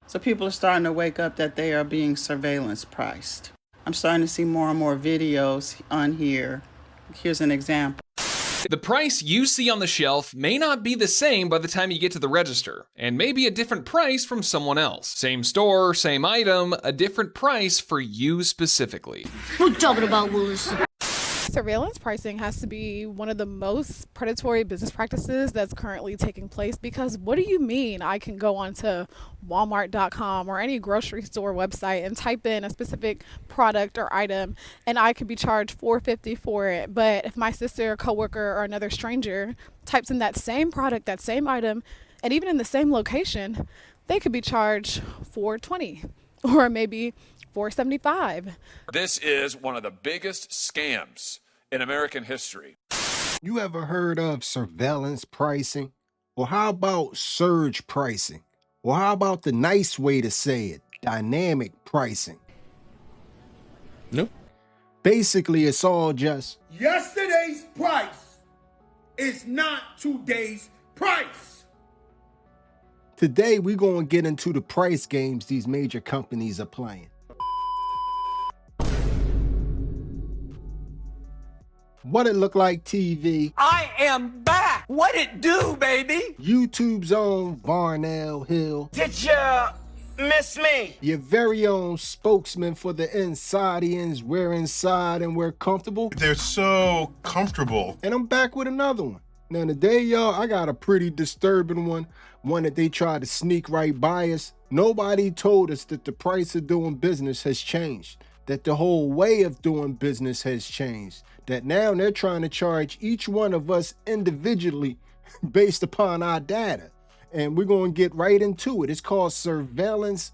So people are starting to wake up that they are being surveillance priced. I'm starting to see more and more videos on here. Here's an example. The price you see on the shelf may not be the same by the time you get to the register, and may be a different price from someone else. Same store, same item, a different price for you specifically. What you talking about, Willis? Surveillance pricing has to be one of the most predatory business practices that's currently taking place, because what do you mean I can go onto Walmart.com or any grocery store website and type in a specific product or item and I could be charged $4.50 for it, but if my sister, coworker, or another stranger types in that same product, that same item, and even in the same location, they could be charged $4.20 or maybe $4.75. This is one of the biggest scams in American history. You ever heard of surveillance pricing? Or how about surge pricing? Or how about the nice way to say it, dynamic pricing? Nope. Basically, it's all just yesterday's price is not today's price. Today, we're going to get into the price games these major companies are playing. What it look like TV? I am back! What it do, baby? YouTube's own Varnell Hill. Did ya miss me? Your very own spokesman for the Insidians. We're inside and we're comfortable. They're so comfortable. And I'm back with another one. Now today, y'all, I got a pretty disturbing one that they tried to sneak right by us. Nobody told us that the price of doing business has changed, that the whole way of doing business has changed, that now they're trying to charge each one of us individually based upon our data. And we're going to get right into it. It's called surveillance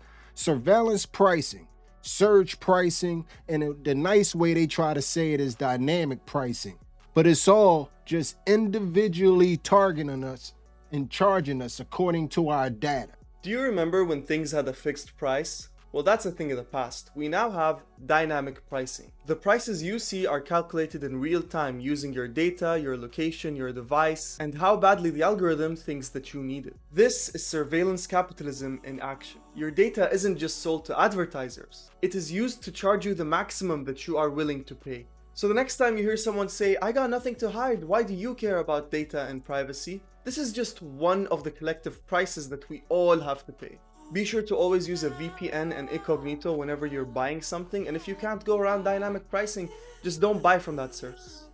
pricing, surge pricing, and the nice way they try to say it is dynamic pricing. But it's all just individually targeting us and charging us according to our data. Do you remember when things had a fixed price? Well, that's a thing of the past. We now have dynamic pricing. The prices you see are calculated in real time using your data, your location, your device, and how badly the algorithm thinks that you need it. This is surveillance capitalism in action. Your data isn't just sold to advertisers. It is used to charge you the maximum that you are willing to pay. So the next time you hear someone say, "I got nothing to hide, why do you care about data and privacy?" This is just one of the collective prices that we all have to pay. Be sure to always use a VPN and incognito whenever you're buying something, and if you can't go around dynamic pricing, just don't buy from that source.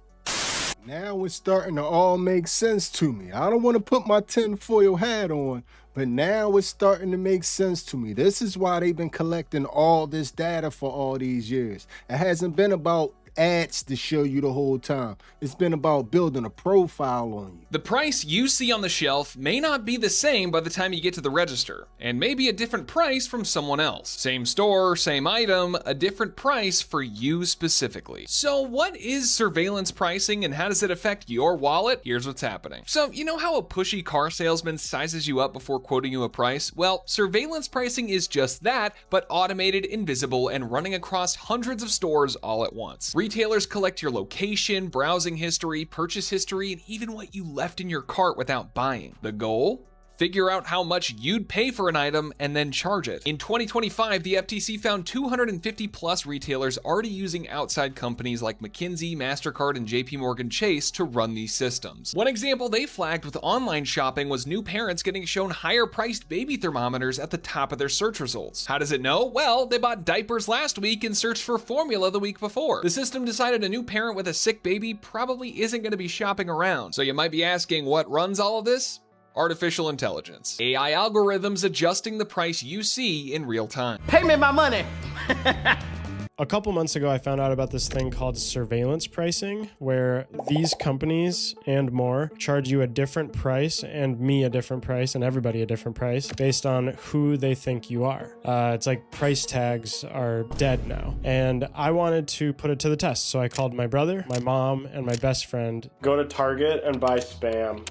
Now it's starting to all make sense to me. I don't want to put my tinfoil hat on, but now it's starting to make sense to me. This is why they've been collecting all this data for all these years. It hasn't been about ads to show you the whole time. It's been about building a profile on you. The price you see on the shelf may not be the same by the time you get to the register, and may be a different price from someone else. Same store, same item, a different price for you specifically. So what is surveillance pricing and how does it affect your wallet? Here's what's happening. So you know how a pushy car salesman sizes you up before quoting you a price? Well, surveillance pricing is just that, but automated, invisible, and running across hundreds of stores all at once. Retailers collect your location, browsing history, purchase history, and even what you left in your cart without buying. The goal? Figure out how much you'd pay for an item and then charge it. In 2025, the FTC found 250 plus retailers already using outside companies like McKinsey, MasterCard, and JPMorgan Chase to run these systems. One example they flagged with online shopping was new parents getting shown higher priced baby thermometers at the top of their search results. How does it know? Well, they bought diapers last week and searched for formula the week before. The system decided a new parent with a sick baby probably isn't going to be shopping around. So you might be asking, what runs all of this? Artificial intelligence. AI algorithms adjusting the price you see in real time. Pay me my money! A couple months ago, I found out about this thing called surveillance pricing, where these companies and more charge you a different price and me a different price and everybody a different price based on who they think you are. It's like price tags are dead now. And I wanted to put it to the test. So I called my brother, my mom, and my best friend. Go to Target and buy Spam.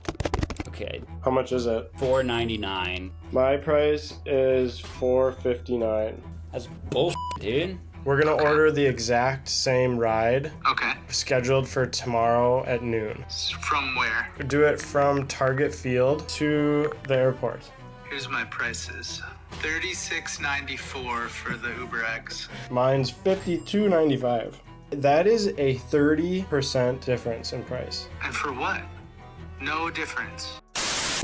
Okay. How much is it? $4.99. My price is $4.59. That's bullshit, dude. We're gonna order the exact same ride. Okay. Scheduled for tomorrow at noon. From where? Do it from Target Field to the airport. Here's my prices. $36.94 for the Uber X. Mine's $52.95. That is a 30% difference in price. And for what? No difference.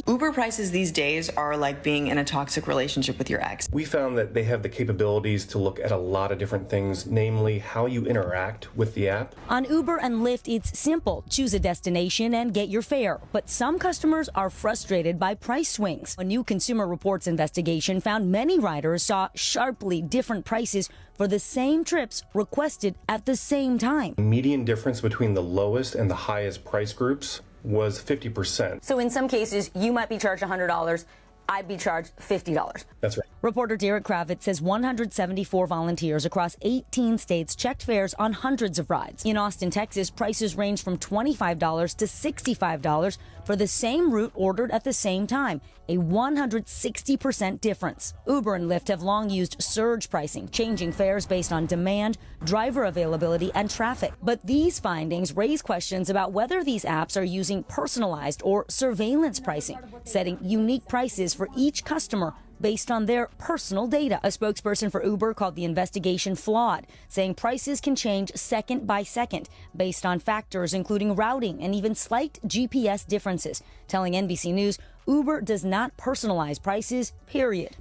Uber prices these days are like being in a toxic relationship with your ex. We found that they have the capabilities to look at a lot of different things, namely how you interact with the app. On Uber and Lyft, it's simple. Choose a destination and get your fare. But some customers are frustrated by price swings. A new Consumer Reports investigation found many riders saw sharply different prices for the same trips requested at the same time. The median difference between the lowest and the highest price groups was 50%. So in some cases, you might be charged $100. I'd be charged $50. That's right. Reporter Derek Kravitz says 174 volunteers across 18 states checked fares on hundreds of rides. In Austin, Texas, prices range from $25 to $65 for the same route ordered at the same time, a 160% difference. Uber and Lyft have long used surge pricing, changing fares based on demand, driver availability, and traffic. But these findings raise questions about whether these apps are using personalized or surveillance pricing, setting unique prices for each customer based on their personal data. A spokesperson for Uber called the investigation flawed, saying prices can change second by second based on factors including routing and even slight GPS differences, telling NBC News Uber does not personalize prices, period.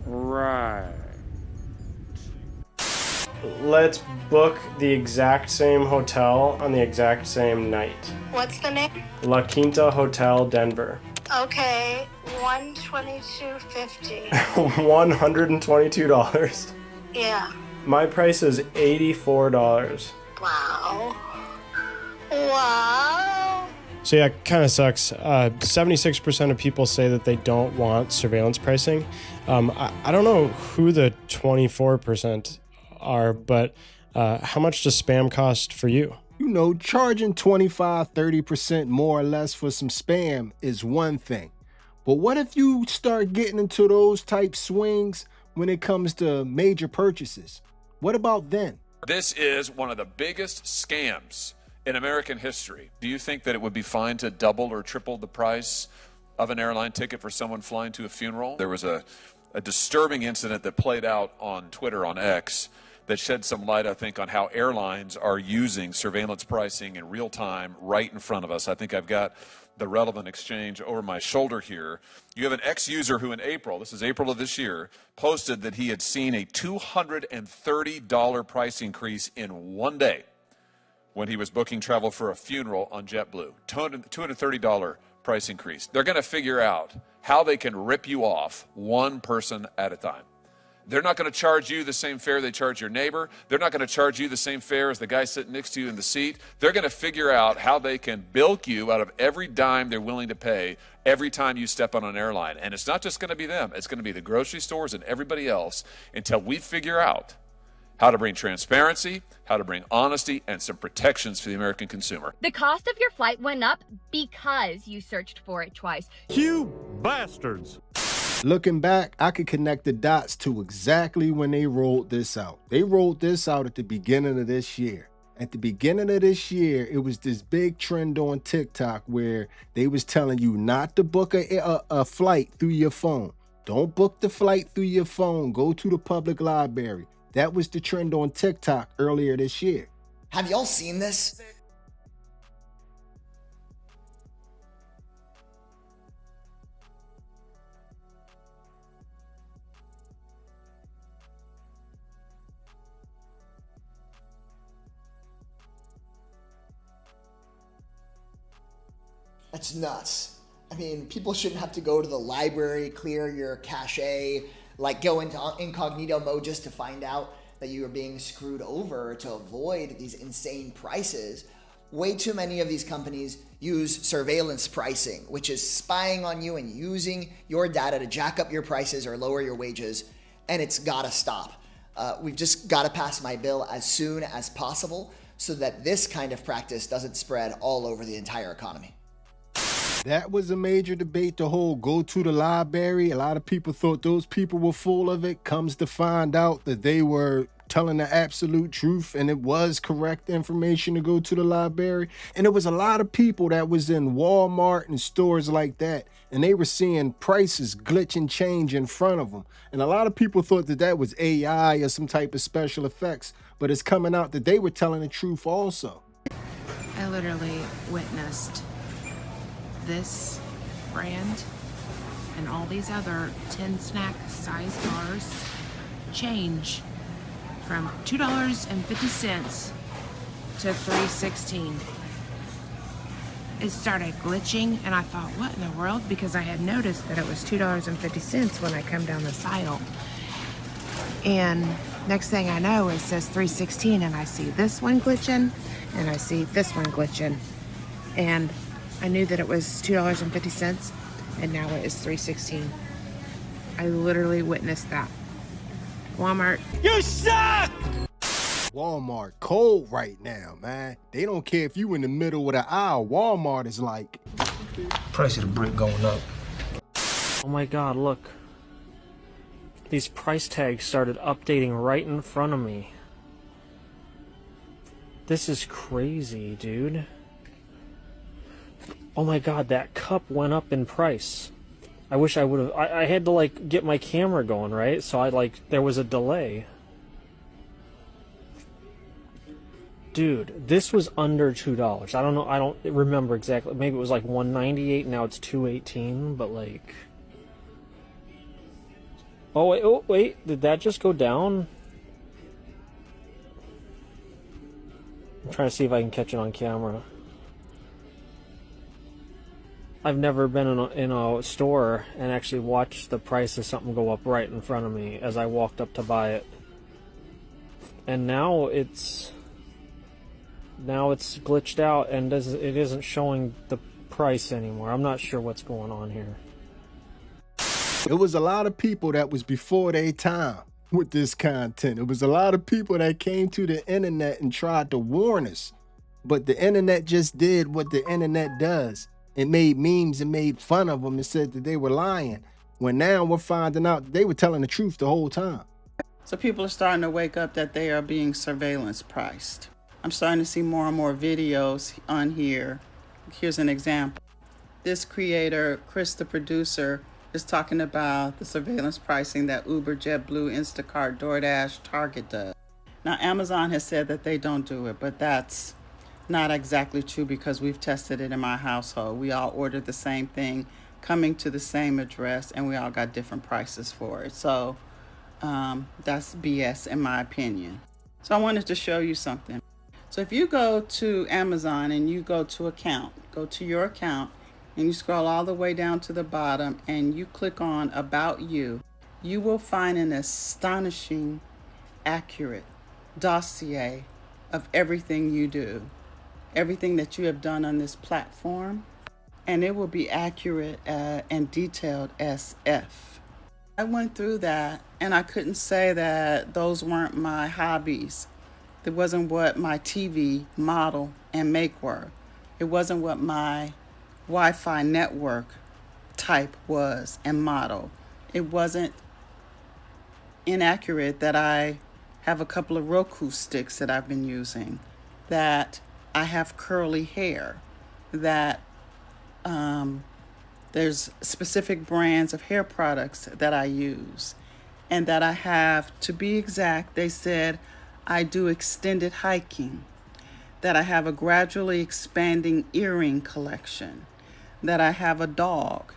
Right. Let's book the exact same hotel on the exact same night. What's the name? La Quinta Hotel, Denver. Okay, $122.50. $122. Yeah. My price is $84. Wow. Wow. So yeah, it kind of sucks. 76% of people say that they don't want surveillance pricing. I don't know who the 24% are, but how much does spam cost for you? You know, charging 25, 30% more or less for some spam is one thing. But what if you start getting into those type swings when it comes to major purchases? What about then? This is one of the biggest scams in American history. Do you think that it would be fine to double or triple the price of an airline ticket for someone flying to a funeral? There was a disturbing incident that played out on Twitter, on X, that shed some light, I think, on how airlines are using surveillance pricing in real time right in front of us. I think I've got the relevant exchange over my shoulder here. You have an ex-user who in April, this is April of this year, posted that he had seen a $230 price increase in one day when he was booking travel for a funeral on JetBlue. $230 price increase. They're going to figure out how they can rip you off one person at a time. They're not going to charge you the same fare they charge your neighbor. They're not going to charge you the same fare as the guy sitting next to you in the seat. They're going to figure out how they can bilk you out of every dime they're willing to pay every time you step on an airline. And it's not just going to be them. It's going to be the grocery stores and everybody else until we figure out how to bring transparency, how to bring honesty, and some protections for the American consumer. The cost of your flight went up because you searched for it twice. You bastards. Looking back, I could connect the dots to exactly when they rolled this out. They rolled this out at the beginning of this year. At the beginning of this year, it was this big trend on TikTok where they was telling you not to book a flight through your phone. Don't book the flight through your phone. Go to the public library. That was the trend on TikTok earlier this year. Have y'all seen this? That's nuts. I mean, people shouldn't have to go to the library, clear your cache, like go into incognito mode just to find out that you are being screwed over to avoid these insane prices. Way too many of these companies use surveillance pricing, which is spying on you and using your data to jack up your prices or lower your wages, and it's gotta stop. We've just gotta pass my bill as soon as possible so that this kind of practice doesn't spread all over the entire economy. That was a major debate, the whole go to the library. A lot of people thought those people were full of it. Comes to find out that they were telling the absolute truth and it was correct information to go to the library. And there was a lot of people that was in Walmart and stores like that, and they were seeing prices glitch and change in front of them. And a lot of people thought that that was AI or some type of special effects, but it's coming out that they were telling the truth also. I literally witnessed this brand and all these other 10 snack size bars change from $2.50 to $3.16. It started glitching and I thought, what in the world? Because I had noticed that it was $2.50 when I come down this aisle. And next thing I know, it says $3.16 and I see this one glitching and I see this one glitching. And I knew that it was $2.50 and now it is $3.16. I literally witnessed that. Walmart. You suck! Walmart cold right now, man. They don't care if you in the middle of the aisle. Walmart is like, price of the brick going up. Oh my god, look. These price tags started updating right in front of me. This is crazy, dude. Oh my god, that cup went up in price. I wish I would have... I had to, like, get my camera going, right? So there was a delay. Dude, this was under $2. I don't know, I don't remember exactly. Maybe it was like $1.98, now it's $2.18, but like... Oh wait, did that just go down? I'm trying to see if I can catch it on camera. I've never been in a store and actually watched the price of something go up right in front of me as I walked up to buy it. And now it's glitched out and it isn't showing the price anymore. I'm not sure what's going on here. it was a lot of people that was before their time with this content. It was a lot of people that came to the internet and tried to warn us. But the internet just did what the internet does. It made memes and made fun of them and said that they were lying. When now we're finding out that they were telling the truth the whole time. So people are starting to wake up that they are being surveillance priced. I'm starting to see more and more videos on here. Here's an example. This creator, Chris the producer, is talking about the surveillance pricing that Uber, JetBlue, Instacart, DoorDash, Target does. Now, Amazon has said that they don't do it, but that's not exactly true because we've tested it in my household. We all ordered the same thing, coming to the same address, and we all got different prices for it. So that's BS in my opinion. So I wanted to show you something. So if you go to Amazon and you go to account, go to your account, and you scroll all the way down to the bottom and you click on About You, you will find an astonishing, accurate dossier of everything you do, everything that you have done on this platform, and it will be accurate and detailed as F. I went through that and I couldn't say that those weren't my hobbies. It wasn't what my TV model and make were. It wasn't what my Wi-Fi network type was and model. It wasn't inaccurate that I have a couple of Roku sticks that I've been using, that I have curly hair, that there's specific brands of hair products that I use, and that I have, to be exact, they said I do extended hiking, that I have a gradually expanding earring collection, that I have a dog,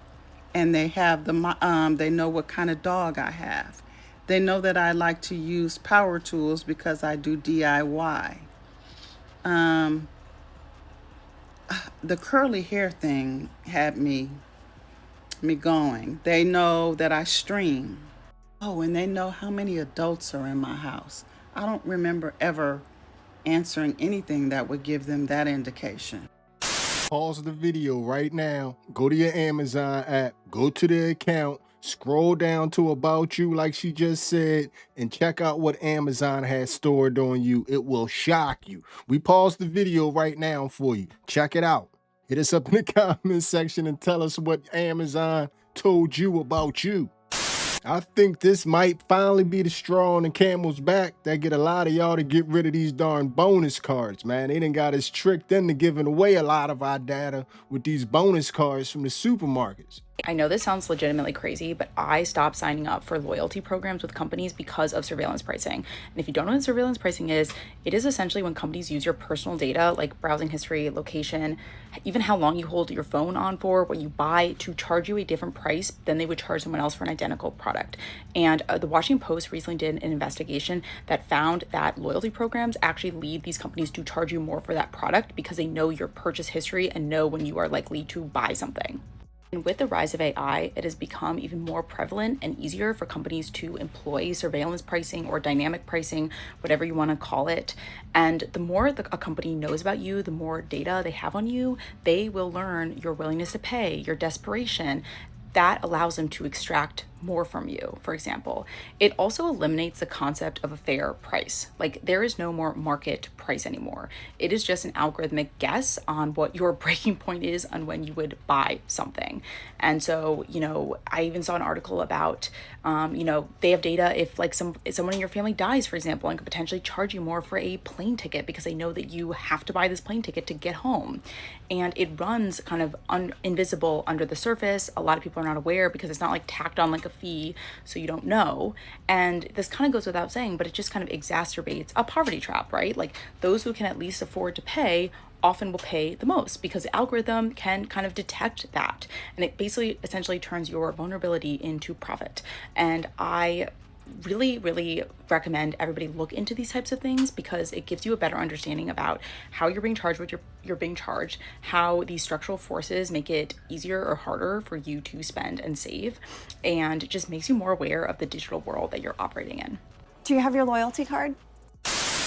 and they have they know what kind of dog I have. They know that I like to use power tools because I do DIY. The curly hair thing had me going. They know that I stream. Oh, and they know how many adults are in my house. I don't remember ever answering anything that would give them that indication. Pause the video right now, go to your Amazon app, go to the account, scroll down to About You like she just said, and check out what Amazon has stored on you. It will shock you. We paused the video right now for you. Check it out. Hit us up in the comment section and tell us what Amazon told you about you. I think this might finally be the straw on the camel's back that get a lot of y'all to get rid of these darn bonus cards, man. They done got us tricked into giving away a lot of our data with these bonus cards from the supermarkets. I know this sounds legitimately crazy, but I stopped signing up for loyalty programs with companies because of surveillance pricing. And if you don't know what surveillance pricing is, it is essentially when companies use your personal data, like browsing history, location, even how long you hold your phone on for, what you buy, to charge you a different price than they would charge someone else for an identical product. And the Washington Post recently did an investigation that found that loyalty programs actually lead these companies to charge you more for that product because they know your purchase history and know when you are likely to buy something. And with the rise of AI, it has become even more prevalent and easier for companies to employ surveillance pricing or dynamic pricing, whatever you want to call it. And the more a company knows about you, the more data they have on you, they will learn your willingness to pay, your desperation. That allows them to extract more from you, for example. It also eliminates the concept of a fair price. Like, there is no more market price anymore. It is just an algorithmic guess on what your breaking point is on when you would buy something. And so, I even saw an article about, they have data if someone in your family dies, for example, and could potentially charge you more for a plane ticket because they know that you have to buy this plane ticket to get home. And it runs kind of invisible under the surface. A lot of people are not aware because it's not like tacked on like a fee, so you don't know. And this kind of goes without saying, but it just kind of exacerbates a poverty trap, right? Like, those who can at least afford to pay often will pay the most because the algorithm can kind of detect that. And it basically essentially turns your vulnerability into profit. And I really, really recommend everybody look into these types of things because it gives you a better understanding about how you're being charged, what you're being charged, how these structural forces make it easier or harder for you to spend and save, and just makes you more aware of the digital world that you're operating in. Do you have your loyalty card?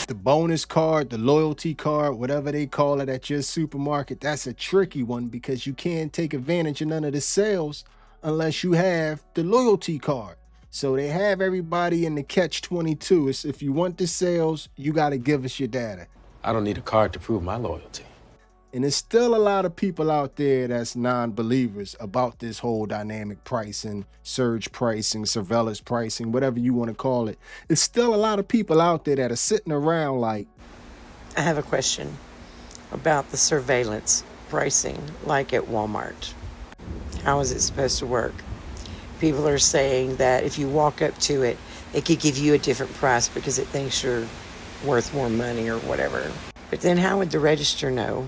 The bonus card, the loyalty card, whatever they call it at your supermarket, that's a tricky one because you can't take advantage of none of the sales unless you have the loyalty card. So they have everybody in the catch-22. It's if you want the sales, you got to give us your data. I don't need a card to prove my loyalty. And there's still a lot of people out there that's non-believers about this whole dynamic pricing, surge pricing, surveillance pricing, whatever you want to call it. It's still a lot of people out there that are sitting around like... I have a question about the surveillance pricing, like at Walmart. How is it supposed to work? People are saying that if you walk up to it, it could give you a different price because it thinks you're worth more money or whatever. But then how would the register know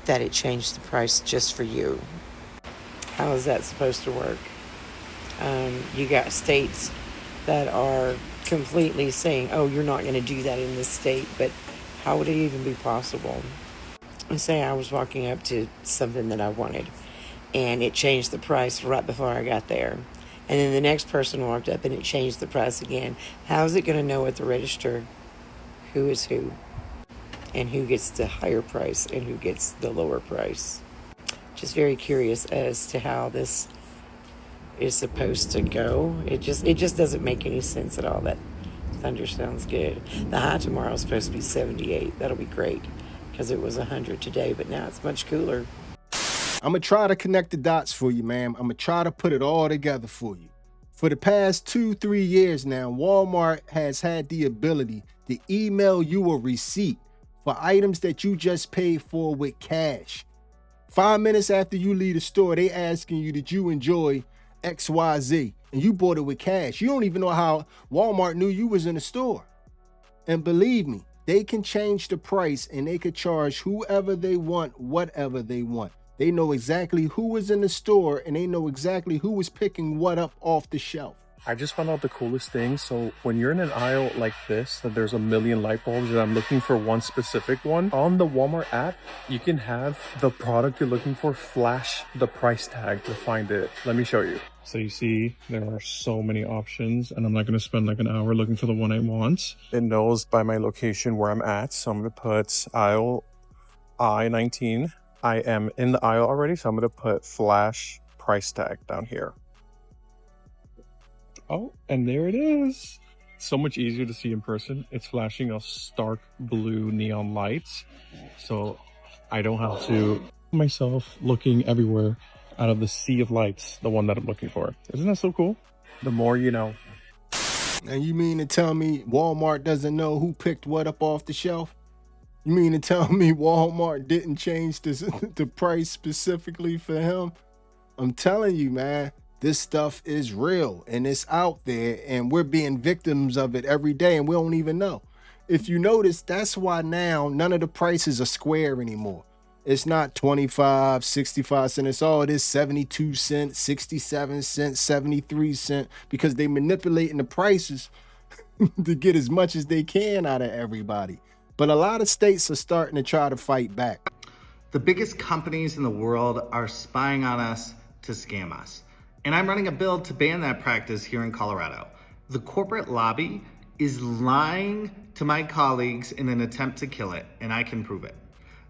that it changed the price just for you? How is that supposed to work? You got states that are completely saying, oh, you're not going to do that in this state, but how would it even be possible? Let's say I was walking up to something that I wanted, and it changed the price right before I got there. And then the next person walked up and it changed the price again. How is it going to know at the register who is who? And who gets the higher price and who gets the lower price? Just very curious as to how this is supposed to go. It just doesn't make any sense at all. That thunder sounds good. The high tomorrow is supposed to be 78. That'll be great because it was 100 today, but now it's much cooler. I'm going to try to connect the dots for you, ma'am. I'm going to try to put it all together for you. For the past 2-3 years now, Walmart has had the ability to email you a receipt for items that you just paid for with cash. 5 minutes after you leave the store, they asking you, did you enjoy XYZ? And you bought it with cash. You don't even know how Walmart knew you was in the store. And believe me, they can change the price and they could charge whoever they want, whatever they want. They know exactly who was in the store and they know exactly who was picking what up off the shelf. I just found out the coolest thing. So when you're in an aisle like this, that there's a million light bulbs and I'm looking for one specific one, on the Walmart app, you can have the product you're looking for flash the price tag to find it. Let me show you. So you see, there are so many options and I'm not going to spend like an hour looking for the one I want. It knows by my location where I'm at. So I'm going to put aisle I-19. I am in the aisle already, so I'm going to put flash price tag down here. Oh, and there it is. So much easier to see in person. It's flashing a stark blue neon lights, so I don't have to myself looking everywhere out of the sea of lights, the one that I'm looking for. Isn't that so cool? The more you know. And you mean to tell me Walmart doesn't know who picked what up off the shelf? You mean to tell me Walmart didn't change the price specifically for him? I'm telling you, man, this stuff is real and it's out there and we're being victims of it every day and we don't even know. If you notice, that's why now none of the prices are square anymore. It's not 25, 65 cents. It's all it is 72 cents, 67 cents, 73 cents, because they manipulating the prices to get as much as they can out of everybody. But a lot of states are starting to try to fight back. The biggest companies in the world are spying on us to scam us. And I'm running a bill to ban that practice here in Colorado. The corporate lobby is lying to my colleagues in an attempt to kill it, and I can prove it.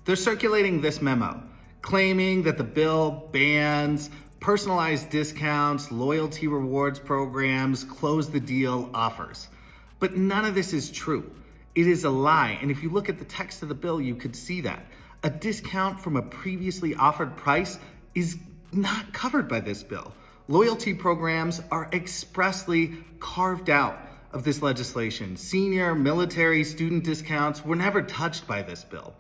They're circulating this memo, claiming that the bill bans personalized discounts, loyalty rewards programs, close the deal offers. But none of this is true. It is a lie. And if you look at the text of the bill, you could see that. A discount from a previously offered price is not covered by this bill. Loyalty programs are expressly carved out of this legislation. Senior, military, student discounts were never touched by this bill.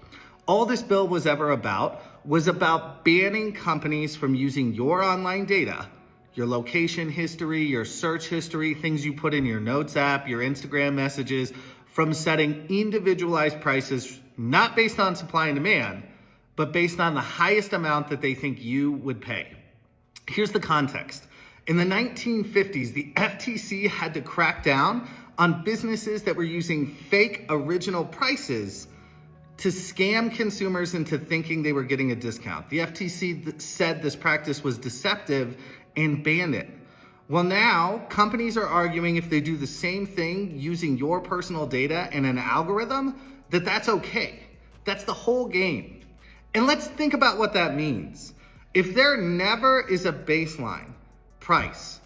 All this bill was ever about was about banning companies from using your online data, your location history, your search history, things you put in your notes app, your Instagram messages, from setting individualized prices, not based on supply and demand, but based on the highest amount that they think you would pay. Here's the context. In the 1950s, the FTC had to crack down on businesses that were using fake original prices to scam consumers into thinking they were getting a discount. The FTC said this practice was deceptive and banned it. Well, now companies are arguing if they do the same thing using your personal data and an algorithm, that's okay. That's the whole game. And let's think about what that means. If there never is a baseline price,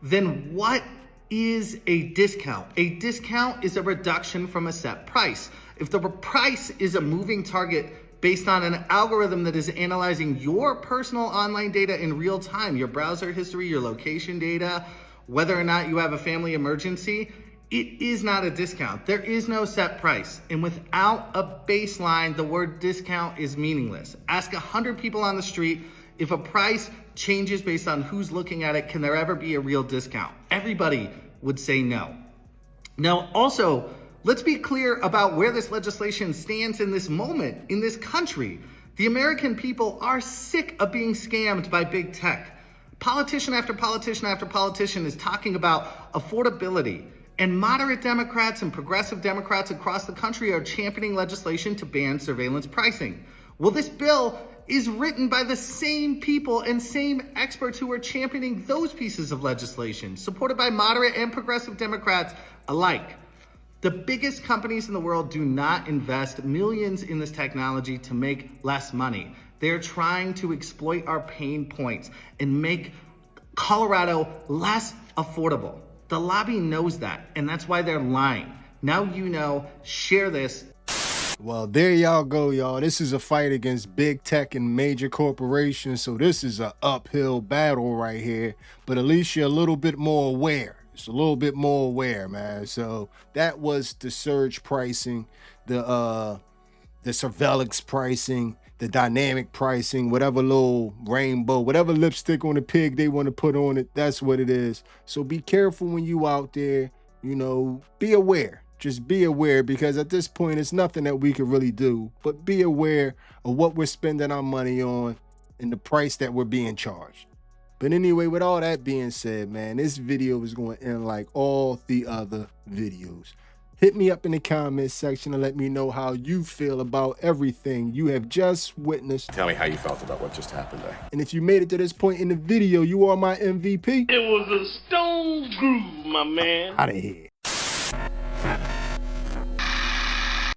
then what is a discount? A discount is a reduction from a set price. If the price is a moving target based on an algorithm that is analyzing your personal online data in real time, your browser history, your location data, whether or not you have a family emergency, it is not a discount. There is no set price. And without a baseline, the word discount is meaningless. Ask 100 people on the street, if a price changes based on who's looking at it, can there ever be a real discount? Everybody would say no. Now, also, let's be clear about where this legislation stands in this moment, in this country. The American people are sick of being scammed by big tech. Politician after politician after politician is talking about affordability, and moderate Democrats and progressive Democrats across the country are championing legislation to ban surveillance pricing. Well, this bill is written by the same people and same experts who are championing those pieces of legislation, supported by moderate and progressive Democrats alike. The biggest companies in the world do not invest millions in this technology to make less money. They're trying to exploit our pain points and make Colorado less affordable. The lobby knows that, and that's why they're lying. Now you know, share this. Well, there y'all go, y'all. This is a fight against big tech and major corporations, so this is an uphill battle right here. But at least you're a little bit more aware. It's a little bit more aware, man. So that was the surge pricing, the surveillance pricing, the dynamic pricing, whatever little rainbow, whatever lipstick on the pig they want to put on it, that's what it is. So be careful when you out there, you know, be aware. Just be aware, because at this point, it's nothing that we can really do, but be aware of what we're spending our money on and the price that we're being charged. But anyway, with all that being said, man, this video is going to end like all the other videos. Hit me up in the comments section and let me know how you feel about everything you have just witnessed. Tell me how you felt about what just happened there. And if you made it to this point in the video, you are my MVP. It was a stone groove, my man. Out of here.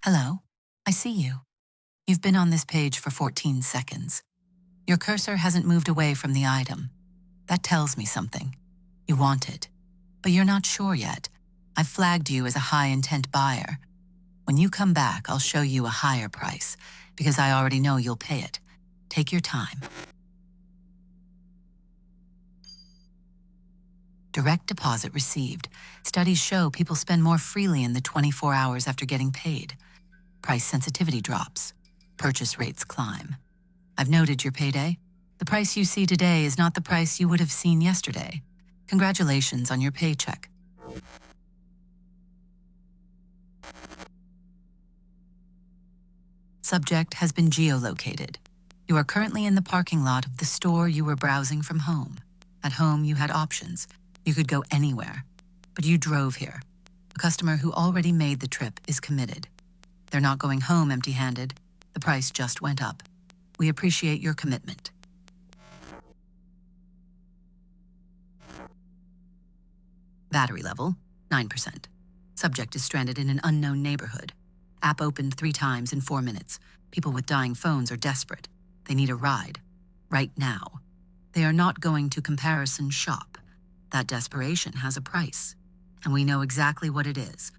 Hello, I see you. You've been on this page for 14 seconds. Your cursor hasn't moved away from the item. That tells me something. You want it, but you're not sure yet. I've flagged you as a high-intent buyer. When you come back, I'll show you a higher price, because I already know you'll pay it. Take your time. Direct deposit received. Studies show people spend more freely in the 24 hours after getting paid. Price sensitivity drops. Purchase rates climb. I've noted your payday. The price you see today is not the price you would have seen yesterday. Congratulations on your paycheck. Subject has been geolocated. You are currently in the parking lot of the store you were browsing from home. At home, you had options. You could go anywhere. But you drove here. A customer who already made the trip is committed. They're not going home empty-handed. The price just went up. We appreciate your commitment. Battery level, 9%. Subject is stranded in an unknown neighborhood. App opened 3 times in 4 minutes. People with dying phones are desperate. They need a ride. Right now. They are not going to comparison shop. That desperation has a price. And we know exactly what it is.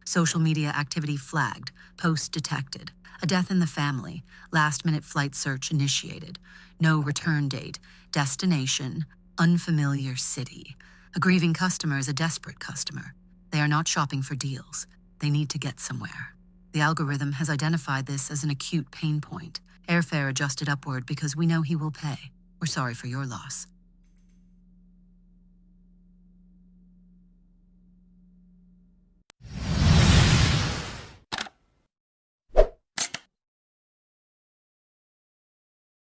Social media activity flagged. Post detected. A death in the family. Last-minute flight search initiated. No return date. Destination. Unfamiliar city. A grieving customer is a desperate customer. They are not shopping for deals. They need to get somewhere. The algorithm has identified this as an acute pain point. Airfare adjusted upward because we know he will pay. We're sorry for your loss.